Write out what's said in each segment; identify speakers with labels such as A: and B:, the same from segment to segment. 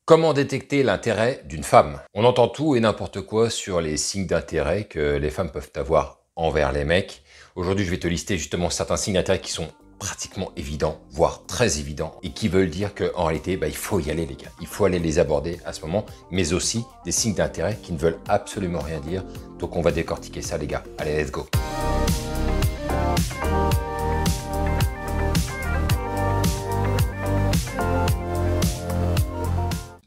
A: Comment détecter l'intérêt d'une femme? On entend tout et n'importe quoi sur les signes d'intérêt que les femmes peuvent avoir envers les mecs. Aujourd'hui, je vais te lister justement certains signes d'intérêt qui sont pratiquement évidents, voire très évidents, et qui veulent dire qu'en réalité, il faut y aller les gars. Il faut aller les aborder à ce moment, mais aussi des signes d'intérêt qui ne veulent absolument rien dire. Donc on va décortiquer ça les gars. Allez, let's go!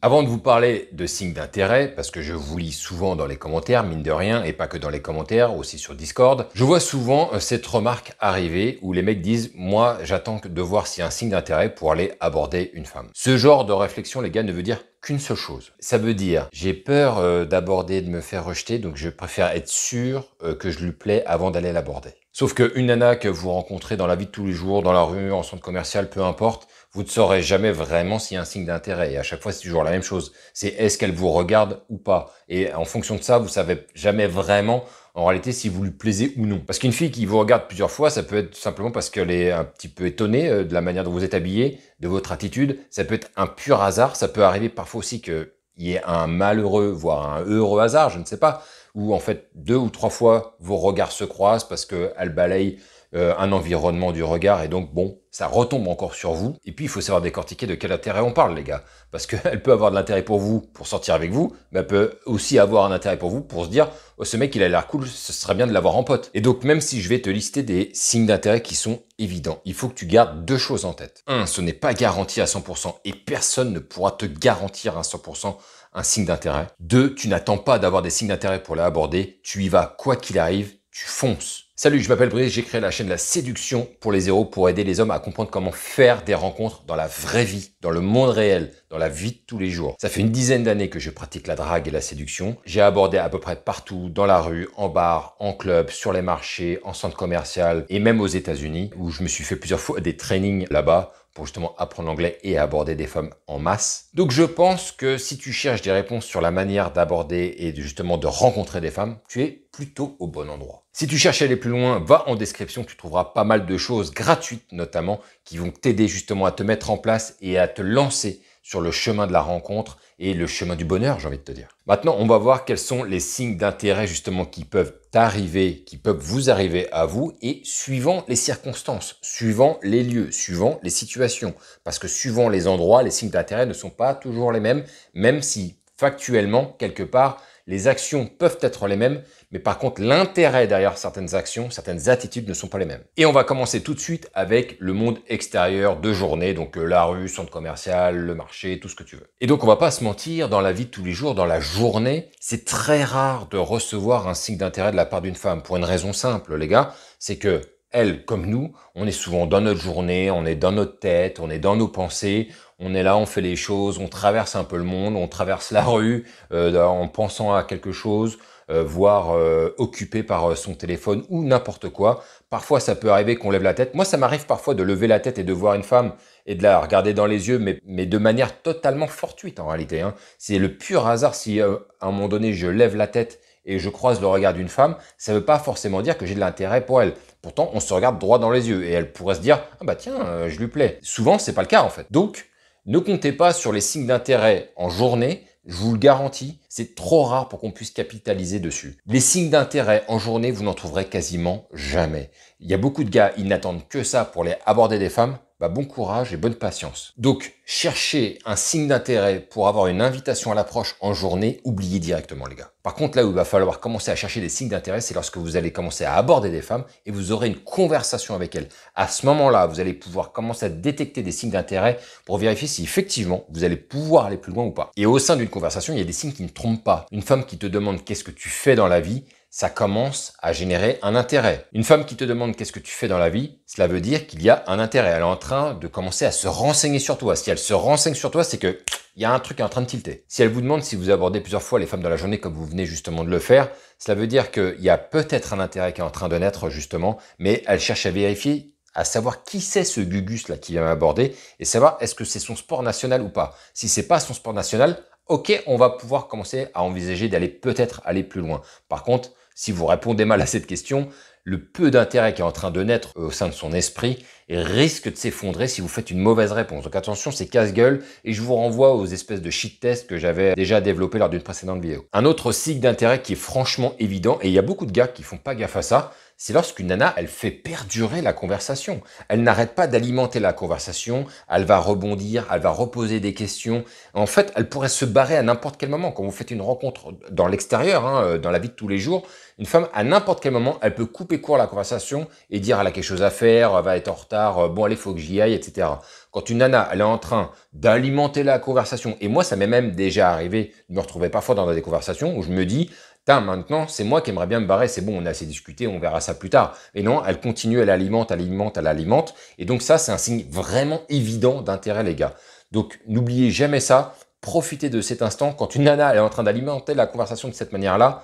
A: Avant de vous parler de signes d'intérêt, parce que je vous lis souvent dans les commentaires, mine de rien, et pas que dans les commentaires, aussi sur Discord, je vois souvent cette remarque arriver où les mecs disent « Moi, j'attends de voir s'il y a un signe d'intérêt pour aller aborder une femme ». Ce genre de réflexion, les gars, ne veut dire qu'une seule chose. Ça veut dire « J'ai peur d'aborder, de me faire rejeter, donc je préfère être sûr que je lui plais avant d'aller l'aborder ». Sauf qu'une nana que vous rencontrez dans la vie de tous les jours, dans la rue, en centre commercial, peu importe, vous ne saurez jamais vraiment s'il y a un signe d'intérêt. Et à chaque fois, c'est toujours la même chose. C'est est-ce qu'elle vous regarde ou pas. Et en fonction de ça, vous savez jamais vraiment, en réalité, si vous lui plaisez ou non. Parce qu'une fille qui vous regarde plusieurs fois, ça peut être simplement parce qu'elle est un petit peu étonnée de la manière dont vous êtes habillé, de votre attitude. Ça peut être un pur hasard. Ça peut arriver parfois aussi qu'il y ait un malheureux, voire un heureux hasard, je ne sais pas. Où en fait, 2 ou 3 fois, vos regards se croisent parce qu'elle balaye un environnement du regard et donc bon, ça retombe encore sur vous. Et puis il faut savoir décortiquer de quel intérêt on parle les gars, parce qu'elle peut avoir de l'intérêt pour vous pour sortir avec vous, mais elle peut aussi avoir un intérêt pour vous pour se dire oh, ce mec il a l'air cool, ce serait bien de l'avoir en pote. Et donc même si je vais te lister des signes d'intérêt qui sont évidents, il faut que tu gardes 2 choses en tête. 1, ce n'est pas garanti à 100% et personne ne pourra te garantir à 100% un signe d'intérêt. 2, tu n'attends pas d'avoir des signes d'intérêt pour l'aborder, tu y vas quoi qu'il arrive, tu fonces. Salut, je m'appelle Brice, j'ai créé la chaîne La Séduction pour les zéros pour aider les hommes à comprendre comment faire des rencontres dans la vraie vie, dans le monde réel, dans la vie de tous les jours. Ça fait une dizaine d'années que je pratique la drague et la séduction. J'ai abordé à peu près partout, dans la rue, en bar, en club, sur les marchés, en centre commercial et même aux États-Unis où je me suis fait plusieurs fois des trainings là-bas pour justement apprendre l'anglais et aborder des femmes en masse. Donc je pense que si tu cherches des réponses sur la manière d'aborder et justement de rencontrer des femmes, tu es plutôt au bon endroit. Si tu cherches à aller plus loin, va en description, tu trouveras pas mal de choses gratuites notamment qui vont t'aider justement à te mettre en place et à te lancer sur le chemin de la rencontre et le chemin du bonheur, j'ai envie de te dire. Maintenant, on va voir quels sont les signes d'intérêt justement qui peuvent t'arriver, qui peuvent vous arriver à vous et suivant les circonstances, suivant les lieux, suivant les situations. Parce que suivant les endroits, les signes d'intérêt ne sont pas toujours les mêmes, même si factuellement, quelque part, les actions peuvent être les mêmes, mais par contre, l'intérêt derrière certaines actions, certaines attitudes ne sont pas les mêmes. Et on va commencer tout de suite avec le monde extérieur de journée, donc la rue, centre commercial, le marché, tout ce que tu veux. Et donc, on va pas se mentir, dans la vie de tous les jours, dans la journée, c'est très rare de recevoir un signe d'intérêt de la part d'une femme, pour une raison simple, les gars, c'est que elle, comme nous, on est souvent dans notre journée, on est dans notre tête, on est dans nos pensées, on est là, on fait les choses, on traverse un peu le monde, on traverse la rue en pensant à quelque chose, voire occupé par son téléphone ou n'importe quoi. Parfois, ça peut arriver qu'on lève la tête. Moi, ça m'arrive parfois de lever la tête et de voir une femme et de la regarder dans les yeux, mais de manière totalement fortuite en réalité. Hein. C'est le pur hasard si à un moment donné, je lève la tête et je croise le regard d'une femme, ça ne veut pas forcément dire que j'ai de l'intérêt pour elle. Pourtant, on se regarde droit dans les yeux et elle pourrait se dire « Ah bah tiens, je lui plais ». Souvent, c'est pas le cas en fait. Donc, ne comptez pas sur les signes d'intérêt en journée, je vous le garantis, c'est trop rare pour qu'on puisse capitaliser dessus. Les signes d'intérêt en journée, vous n'en trouverez quasiment jamais. Il y a beaucoup de gars, ils n'attendent que ça pour aller aborder des femmes. Bah bon courage et bonne patience. Donc, cherchez un signe d'intérêt pour avoir une invitation à l'approche en journée, oubliez directement les gars. Par contre, là où il va falloir commencer à chercher des signes d'intérêt, c'est lorsque vous allez commencer à aborder des femmes et vous aurez une conversation avec elles. À ce moment-là, vous allez pouvoir commencer à détecter des signes d'intérêt pour vérifier si effectivement vous allez pouvoir aller plus loin ou pas. Et au sein d'une conversation, il y a des signes qui ne trompent pas. Une femme qui te demande qu'est-ce que tu fais dans la vie, ça commence à générer un intérêt. Une femme qui te demande qu'est-ce que tu fais dans la vie, cela veut dire qu'il y a un intérêt. Elle est en train de commencer à se renseigner sur toi. Si elle se renseigne sur toi, c'est que il y a un truc qui est en train de tilter. Si elle vous demande si vous abordez plusieurs fois les femmes dans la journée comme vous venez justement de le faire, cela veut dire qu'il y a peut-être un intérêt qui est en train de naître justement, mais elle cherche à vérifier, à savoir qui c'est ce Gugus là qui vient m'aborder et savoir est-ce que c'est son sport national ou pas. Si c'est pas son sport national, ok, on va pouvoir commencer à envisager d'aller peut-être aller plus loin. Par contre, si vous répondez mal à cette question, le peu d'intérêt qui est en train de naître au sein de son esprit risque de s'effondrer si vous faites une mauvaise réponse. Donc attention, c'est casse-gueule et je vous renvoie aux espèces de shit tests que j'avais déjà développé lors d'une précédente vidéo. Un autre signe d'intérêt qui est franchement évident, et il y a beaucoup de gars qui font pas gaffe à ça, c'est lorsqu'une nana, elle fait perdurer la conversation. Elle n'arrête pas d'alimenter la conversation, elle va rebondir, elle va reposer des questions. En fait, elle pourrait se barrer à n'importe quel moment. Quand vous faites une rencontre dans l'extérieur, dans la vie de tous les jours, une femme, à n'importe quel moment, elle peut couper court à la conversation et dire elle a quelque chose à faire, elle va être en retard, bon allez, faut que j'y aille, etc. Quand une nana, elle est en train d'alimenter la conversation, et moi, ça m'est même déjà arrivé de me retrouver parfois dans des conversations où je me dis, maintenant, c'est moi qui aimerais bien me barrer, c'est bon, on a assez discuté, on verra ça plus tard. Et non, elle continue, elle alimente, elle alimente, elle alimente. Et donc ça, c'est un signe vraiment évident d'intérêt, les gars. Donc, n'oubliez jamais ça. Profitez de cet instant. Quand une nana elle est en train d'alimenter la conversation de cette manière-là,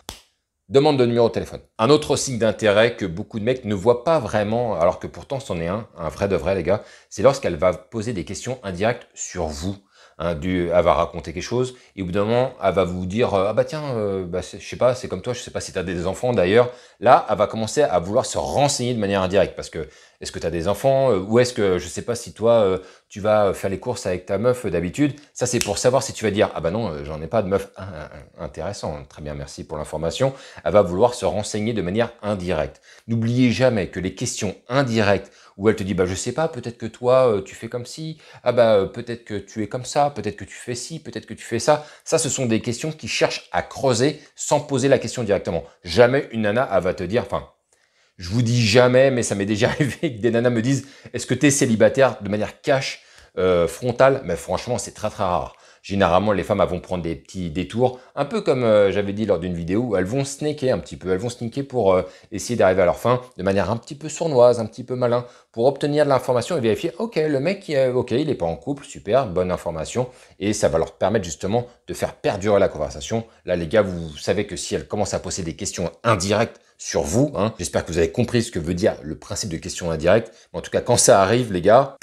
A: demande de numéro de téléphone. Un autre signe d'intérêt que beaucoup de mecs ne voient pas vraiment, alors que pourtant c'en est un vrai de vrai, les gars, c'est lorsqu'elle va poser des questions indirectes sur vous. Elle va raconter quelque chose et au bout d'un moment, elle va vous dire ah bah tiens, je sais pas, c'est comme toi, je sais pas si tu as des enfants d'ailleurs. Là, elle va commencer à vouloir se renseigner de manière indirecte parce que est-ce que tu as des enfants ou est-ce que je sais pas si toi tu vas faire les courses avec ta meuf d'habitude. Ça c'est pour savoir si tu vas dire ah bah non, j'en ai pas de meuf. Intéressant, très bien, merci pour l'information. Elle va vouloir se renseigner de manière indirecte. N'oubliez jamais que les questions indirectes où elle te dit bah je sais pas, peut-être que toi tu fais comme ci, ah bah peut-être que tu es comme ça, peut-être que tu fais ci, peut-être que tu fais ça. Ça, ce sont des questions qui cherchent à creuser sans poser la question directement. Jamais une nana elle va te dire, enfin, je vous dis jamais, mais ça m'est déjà arrivé que des nanas me disent est-ce que tu es célibataire de manière cash, frontale, mais franchement c'est très très rare. Généralement, les femmes elles vont prendre des petits détours, un peu comme j'avais dit lors d'une vidéo, où elles vont sneaker un petit peu, elles vont sneaker pour essayer d'arriver à leur fin de manière un petit peu sournoise, un petit peu malin, pour obtenir de l'information et vérifier, ok, le mec, ok, il n'est pas en couple, super, bonne information, et ça va leur permettre justement de faire perdurer la conversation. Là, les gars, vous savez que si elles commencent à poser des questions indirectes sur vous, j'espère que vous avez compris ce que veut dire le principe de questions indirectes, mais en tout cas, quand ça arrive, les gars,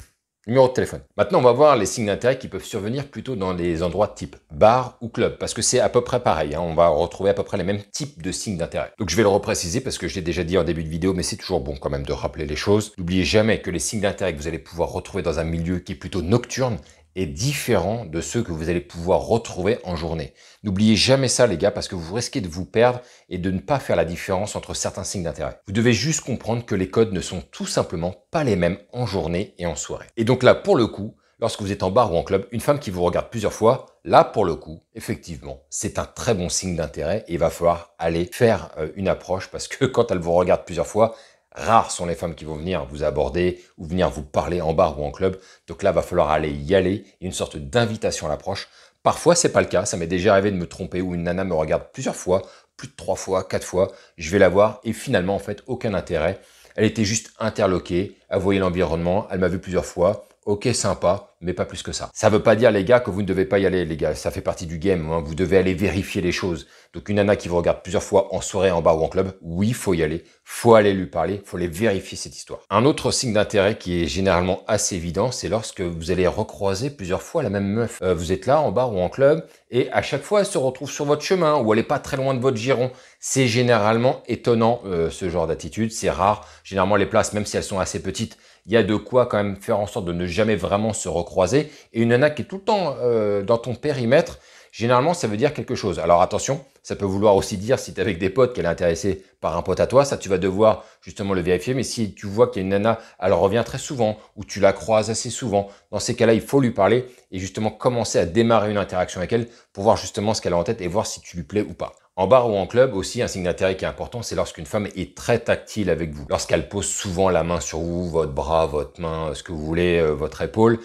A: numéro de téléphone. Maintenant, on va voir les signes d'intérêt qui peuvent survenir plutôt dans les endroits type bar ou club, parce que c'est à peu près pareil. On va retrouver à peu près les mêmes types de signes d'intérêt. Donc je vais le repréciser parce que je l'ai déjà dit en début de vidéo, mais c'est toujours bon quand même de rappeler les choses. N'oubliez jamais que les signes d'intérêt que vous allez pouvoir retrouver dans un milieu qui est plutôt nocturne est différent de ceux que vous allez pouvoir retrouver en journée. N'oubliez jamais ça, les gars, parce que vous risquez de vous perdre et de ne pas faire la différence entre certains signes d'intérêt. Vous devez juste comprendre que les codes ne sont tout simplement pas les mêmes en journée et en soirée. Et donc là, pour le coup, lorsque vous êtes en bar ou en club, une femme qui vous regarde plusieurs fois, là, pour le coup, effectivement, c'est un très bon signe d'intérêt et il va falloir aller faire une approche parce que quand elle vous regarde plusieurs fois, rares sont les femmes qui vont venir vous aborder ou venir vous parler en bar ou en club. Donc là, va falloir aller y aller. Il y a une sorte d'invitation à l'approche. Parfois, c'est pas le cas. Ça m'est déjà arrivé de me tromper où une nana me regarde plusieurs fois, plus de 3 fois, 4 fois. Je vais la voir et finalement, en fait, aucun intérêt. Elle était juste interloquée. Elle voyait l'environnement. Elle m'a vu plusieurs fois. Ok, sympa, mais pas plus que ça. Ça veut pas dire, les gars, que vous ne devez pas y aller, les gars. Ça fait partie du game. Vous devez aller vérifier les choses. Donc, une nana qui vous regarde plusieurs fois en soirée, en bar ou en club, oui, faut y aller. Faut aller lui parler. Faut aller vérifier cette histoire. Un autre signe d'intérêt qui est généralement assez évident, c'est lorsque vous allez recroiser plusieurs fois la même meuf. Vous êtes là, en bar ou en club, et à chaque fois, elle se retrouve sur votre chemin ou elle est pas très loin de votre giron. C'est généralement étonnant, ce genre d'attitude. C'est rare. Généralement, les places, même si elles sont assez petites, il y a de quoi quand même faire en sorte de ne jamais vraiment se recroiser. Et une nana qui est tout le temps dans ton périmètre, généralement, ça veut dire quelque chose. Alors attention, ça peut vouloir aussi dire, si tu es avec des potes, qu'elle est intéressée par un pote à toi, ça tu vas devoir justement le vérifier. Mais si tu vois qu'il y a une nana, elle revient très souvent, ou tu la croises assez souvent, dans ces cas-là, il faut lui parler et justement commencer à démarrer une interaction avec elle pour voir justement ce qu'elle a en tête et voir si tu lui plais ou pas. En bar ou en club aussi, un signe d'intérêt qui est important, c'est lorsqu'une femme est très tactile avec vous. Lorsqu'elle pose souvent la main sur vous, votre bras, votre main, ce que vous voulez, votre épaule.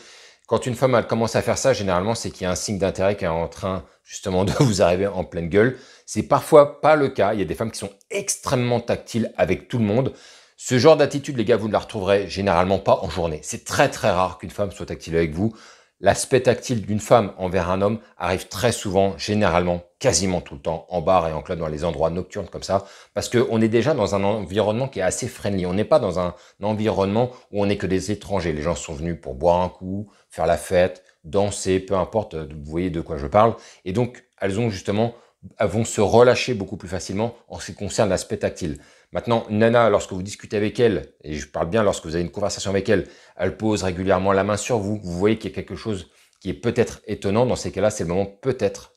A: Quand une femme elle commence à faire ça, généralement, c'est qu'il y a un signe d'intérêt qui est en train justement de vous arriver en pleine gueule. C'est parfois pas le cas. Il y a des femmes qui sont extrêmement tactiles avec tout le monde. Ce genre d'attitude, les gars, vous ne la retrouverez généralement pas en journée. C'est très très rare qu'une femme soit tactile avec vous. L'aspect tactile d'une femme envers un homme arrive très souvent, généralement, quasiment tout le temps, en bar et en club, dans les endroits nocturnes comme ça, parce qu'on est déjà dans un environnement qui est assez friendly. On n'est pas dans un environnement où on n'est que des étrangers. Les gens sont venus pour boire un coup, faire la fête, danser, peu importe, vous voyez de quoi je parle. Et donc, elles ont justement elles vont se relâcher beaucoup plus facilement en ce qui concerne l'aspect tactile. Maintenant, une nana, lorsque vous discutez avec elle, et je parle bien lorsque vous avez une conversation avec elle, elle pose régulièrement la main sur vous, vous voyez qu'il y a quelque chose qui est peut-être étonnant. Dans ces cas-là, c'est le moment peut-être,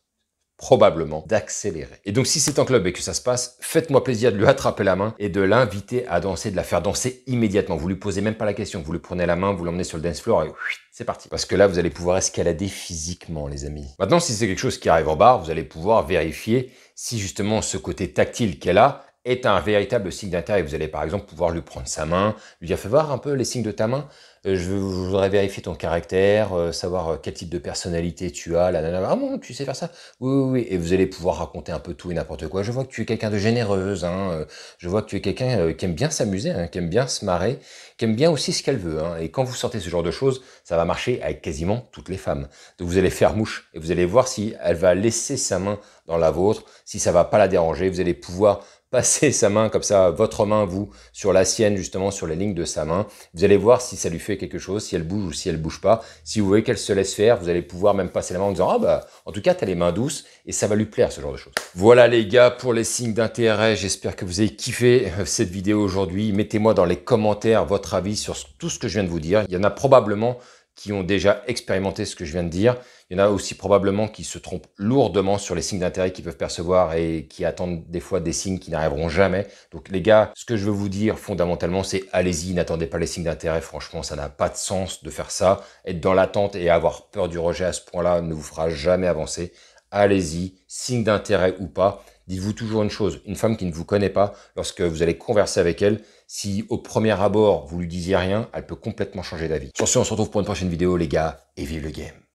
A: probablement, d'accélérer. Et donc, si c'est en club et que ça se passe, faites-moi plaisir de lui attraper la main et de l'inviter à danser, de la faire danser immédiatement. Vous lui posez même pas la question, vous lui prenez la main, vous l'emmenez sur le dance floor et c'est parti. Parce que là, vous allez pouvoir escalader physiquement, les amis. Maintenant, si c'est quelque chose qui arrive en bar, vous allez pouvoir vérifier si justement ce côté tactile qu'elle a est un véritable signe d'intérêt. Vous allez par exemple pouvoir lui prendre sa main, lui dire « Fais voir un peu les signes de ta main, je voudrais vérifier ton caractère, savoir quel type de personnalité tu as. » Ah bon, tu sais faire ça? Oui, oui, oui. Et vous allez pouvoir raconter un peu tout et n'importe quoi. Je vois que tu es quelqu'un de généreuse, hein. Je vois que tu es quelqu'un qui aime bien s'amuser, hein, qui aime bien se marrer, qui aime bien aussi ce qu'elle veut. Hein. Et quand vous sortez ce genre de choses, ça va marcher avec quasiment toutes les femmes. Donc vous allez faire mouche et vous allez voir si elle va laisser sa main dans la vôtre, si ça va pas la déranger. Vous allez pouvoir passer sa main comme ça, votre main, vous, sur la sienne, justement, sur la ligne de sa main. Vous allez voir si ça lui fait quelque chose, si elle bouge ou si elle bouge pas. Si vous voyez qu'elle se laisse faire, vous allez pouvoir même passer la main en disant « Ah bah, en tout cas, t'as les mains douces » et ça va lui plaire, ce genre de choses. Voilà les gars, pour les signes d'intérêt, j'espère que vous avez kiffé cette vidéo aujourd'hui. Mettez-moi dans les commentaires votre avis sur tout ce que je viens de vous dire. Il y en a probablement qui ont déjà expérimenté ce que je viens de dire. Il y en a aussi probablement qui se trompent lourdement sur les signes d'intérêt qu'ils peuvent percevoir et qui attendent des fois des signes qui n'arriveront jamais. Donc les gars, ce que je veux vous dire fondamentalement, c'est allez-y, n'attendez pas les signes d'intérêt. Franchement, ça n'a pas de sens de faire ça. Être dans l'attente et avoir peur du rejet à ce point-là ne vous fera jamais avancer. Allez-y, signe d'intérêt ou pas. Dites-vous toujours une chose, une femme qui ne vous connaît pas, lorsque vous allez converser avec elle, si au premier abord vous lui disiez rien, elle peut complètement changer d'avis. Sur ce, on se retrouve pour une prochaine vidéo les gars, et vive le game.